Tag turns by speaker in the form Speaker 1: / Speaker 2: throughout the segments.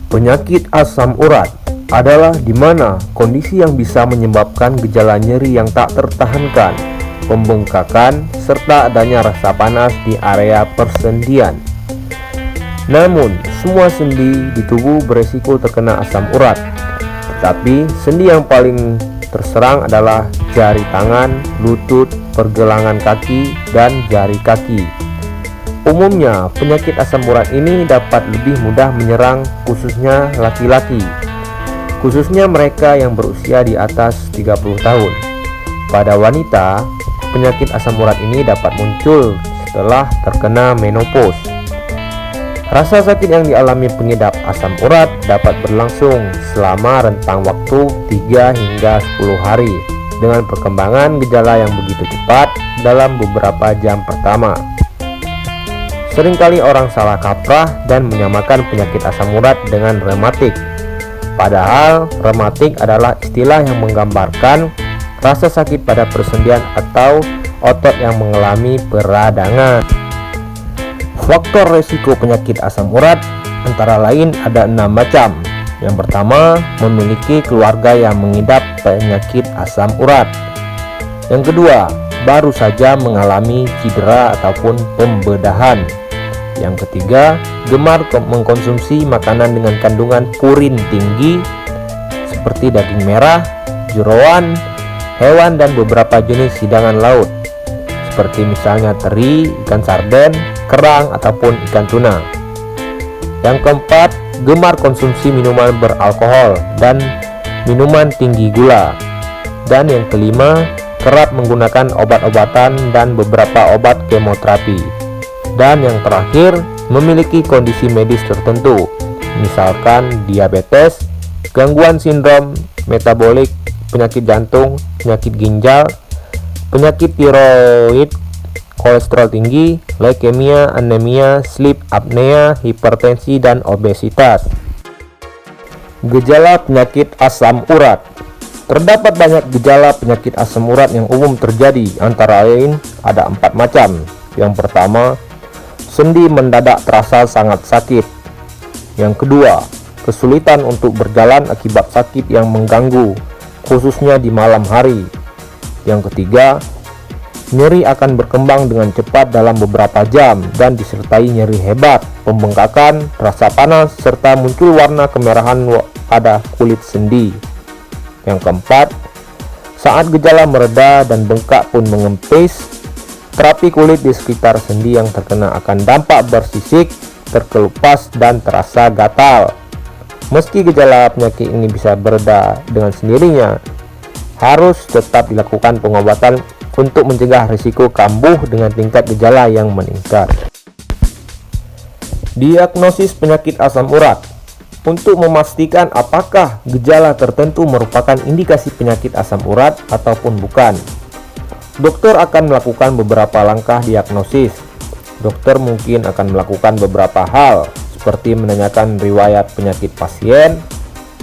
Speaker 1: Penyakit asam urat adalah di mana kondisi yang bisa menyebabkan gejala nyeri yang tak tertahankan, pembengkakan, serta adanya rasa panas di area persendian. Namun, semua sendi di tubuh beresiko terkena asam urat. Tetapi, sendi yang paling terserang adalah jari tangan, lutut, pergelangan kaki, dan jari kaki. Umumnya, penyakit asam urat ini dapat lebih mudah menyerang khususnya laki-laki, khususnya mereka yang berusia di atas 30 tahun. Pada wanita, penyakit asam urat ini dapat muncul setelah terkena menopause. Rasa sakit yang dialami pengidap asam urat dapat berlangsung selama rentang waktu 3 hingga 10 hari dengan perkembangan gejala yang begitu cepat dalam beberapa jam pertama. Seringkali orang salah kaprah dan menyamakan penyakit asam urat dengan rematik. Padahal rematik adalah istilah yang menggambarkan rasa sakit pada persendian atau otot yang mengalami peradangan. Faktor resiko penyakit asam urat antara lain ada 6 macam. Yang pertama, memiliki keluarga yang mengidap penyakit asam urat. Yang kedua, baru saja mengalami cedera ataupun pembedahan. Yang ketiga, gemar mengkonsumsi makanan dengan kandungan purin tinggi seperti daging merah, jeroan, hewan, dan beberapa jenis hidangan laut seperti misalnya teri, ikan sarden, kerang, ataupun ikan tuna. Yang keempat, gemar konsumsi minuman beralkohol dan minuman tinggi gula. Dan yang kelima, kerap menggunakan obat-obatan dan beberapa obat kemoterapi. Dan yang terakhir, memiliki kondisi medis tertentu, misalkan diabetes, gangguan sindrom metabolik, penyakit jantung, penyakit ginjal, penyakit tiroid, kolesterol tinggi, leukemia, anemia, sleep apnea, hipertensi, dan obesitas. Gejala penyakit asam urat. Terdapat banyak gejala penyakit asam urat yang umum terjadi, antara lain ada 4 macam. Yang pertama, sendi mendadak terasa sangat sakit. Yang kedua, kesulitan untuk berjalan akibat sakit yang mengganggu, khususnya di malam hari. Yang ketiga, nyeri akan berkembang dengan cepat dalam beberapa jam dan disertai nyeri hebat, pembengkakan, rasa panas, serta muncul warna kemerahan pada kulit sendi. Yang keempat, saat gejala mereda dan bengkak pun mengempis, terapi kulit di sekitar sendi yang terkena akan dampak bersisik, terkelupas, dan terasa gatal. Meski gejala penyakit ini bisa bereda dengan sendirinya, harus tetap dilakukan pengobatan untuk mencegah risiko kambuh dengan tingkat gejala yang meningkat. Diagnosis penyakit asam urat. Untuk memastikan apakah gejala tertentu merupakan indikasi penyakit asam urat ataupun bukan, dokter akan melakukan beberapa langkah diagnosis. Dokter mungkin akan melakukan beberapa hal, seperti menanyakan riwayat penyakit pasien,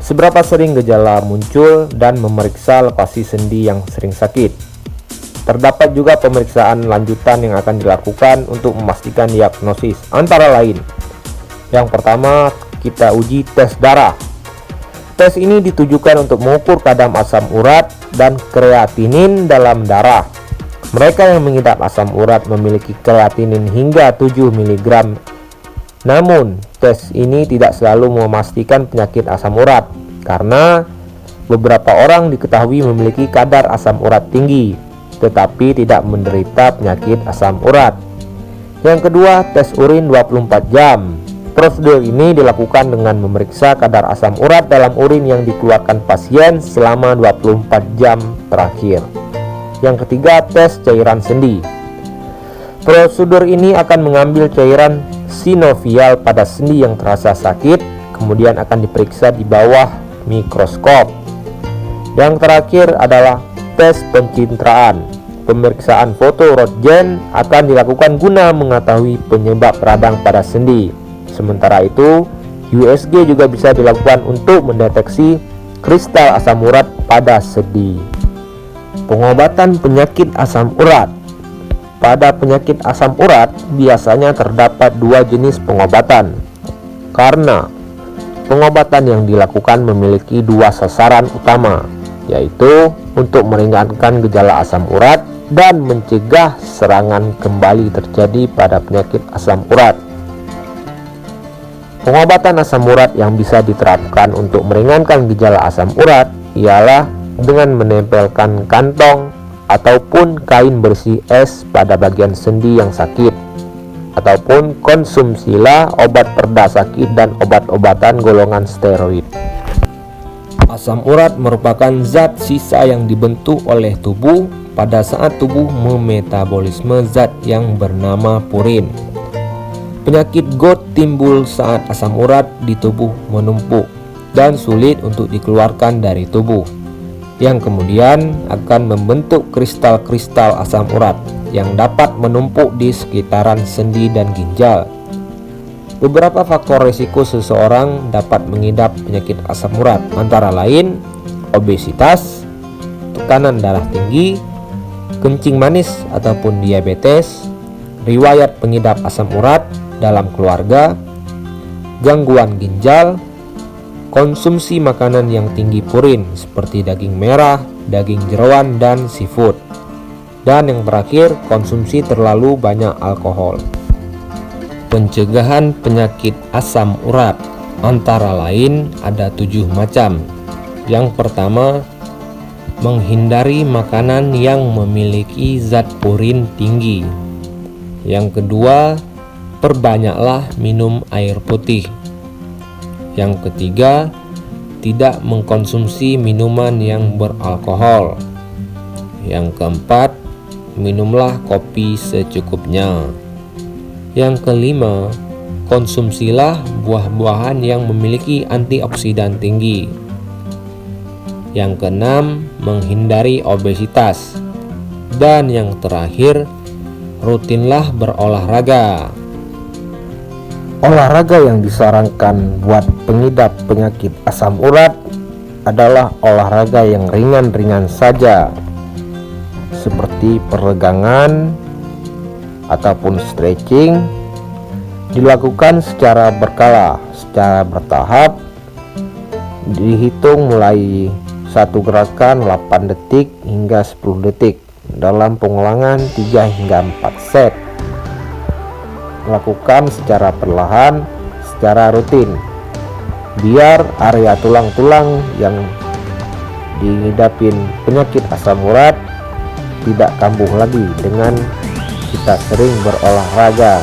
Speaker 1: seberapa sering gejala muncul, dan memeriksa lokasi sendi yang sering sakit. Terdapat juga pemeriksaan lanjutan yang akan dilakukan untuk memastikan diagnosis, antara lain. Yang pertama, kita uji tes darah. Tes ini ditujukan untuk mengukur kadar asam urat dan kreatinin dalam darah. Mereka yang mengidap asam urat memiliki kreatinin hingga 7 mg. Namun, tes ini tidak selalu memastikan penyakit asam urat, karena beberapa orang diketahui memiliki kadar asam urat tinggi, tetapi tidak menderita penyakit asam urat. Yang kedua, tes urin 24 jam. Prosedur ini dilakukan dengan memeriksa kadar asam urat dalam urin yang dikeluarkan pasien selama 24 jam terakhir. Yang ketiga, tes cairan sendi. Prosedur ini akan mengambil cairan sinovial pada sendi yang terasa sakit, kemudian akan diperiksa di bawah mikroskop. Yang terakhir adalah tes pencitraan. Pemeriksaan foto röntgen akan dilakukan guna mengetahui penyebab radang pada sendi. Sementara itu, USG juga bisa dilakukan untuk mendeteksi kristal asam urat pada sendi. Pengobatan penyakit asam urat. Pada penyakit asam urat biasanya terdapat 2 jenis pengobatan, karena Pengobatan yang dilakukan memiliki dua sasaran utama, yaitu untuk meringankan gejala asam urat dan mencegah serangan kembali terjadi pada penyakit asam urat. Pengobatan asam urat yang bisa diterapkan untuk meringankan gejala asam urat ialah dengan menempelkan kantong ataupun kain bersih es pada bagian sendi yang sakit, ataupun konsumsilah obat pereda sakit dan obat-obatan golongan steroid. Asam urat merupakan zat sisa yang dibentuk oleh tubuh pada saat tubuh memetabolisme zat yang bernama purin. Penyakit GOUT timbul saat asam urat di tubuh menumpuk dan sulit untuk dikeluarkan dari tubuh, yang kemudian akan membentuk kristal-kristal asam urat yang dapat menumpuk di sekitaran sendi dan ginjal. Beberapa faktor risiko seseorang dapat mengidap penyakit asam urat antara lain obesitas, tekanan darah tinggi, kencing manis ataupun diabetes, riwayat pengidap asam urat dalam keluarga, gangguan ginjal, konsumsi makanan yang tinggi purin seperti daging merah, daging jeroan, dan seafood. Dan yang terakhir, konsumsi terlalu banyak alkohol. Pencegahan penyakit asam urat antara lain ada 7 macam. Yang pertama, menghindari makanan yang memiliki zat purin tinggi. Yang kedua, perbanyaklah minum air putih. Yang ketiga, tidak mengkonsumsi minuman yang beralkohol. Yang keempat, minumlah kopi secukupnya. Yang kelima, konsumsilah buah-buahan yang memiliki antioksidan tinggi. Yang keenam, menghindari obesitas. Dan yang terakhir, rutinlah berolahraga. Olahraga yang disarankan buat pengidap penyakit asam urat adalah olahraga yang ringan-ringan saja, seperti peregangan ataupun stretching, dilakukan secara berkala, secara bertahap, dihitung mulai satu gerakan 8 detik hingga 10 detik dalam pengulangan 3 hingga 4 set. Lakukan secara perlahan, secara rutin, biar area tulang-tulang yang dihidapin penyakit asam urat tidak kambuh lagi dengan kita sering berolahraga.